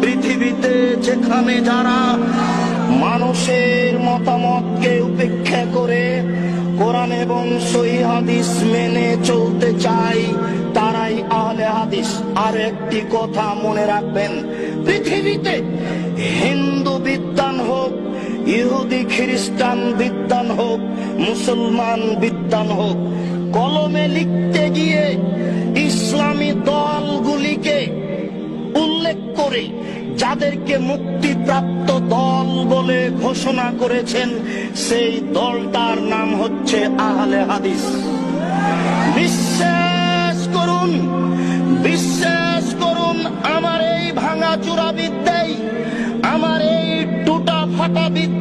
পৃথিবীতে যেখানে যারা মানুষের মতামতকে উপেক্ষা করে কোরআন এবং সহিহ হাদিস মেনে চলতে চায় তারাই আহলে হাদিস। আর একটি কথা মনে রাখবেন, পৃথিবীতে হিন্দু বিদ্বান হোক, ইহুদি খ্রিস্টান বিদ্বান হোক, মুসলমান বিদ্বান হোক, কলমে লিখতে গিয়ে ইসলামী দলগুলিকে উল্লেখ করে যাদেরকে মুক্তিপ্রাপ্ত দল বলে ঘোষণা করেছেন, সেই দলটার নাম হচ্ছে আহলে হাদিস। বিশ্বাস করুন, বিশ্বাস করুন, আমার এই ভাঙাচোরা বিদ্যাই, আমার এই টুটা ফাটা বিদ্যা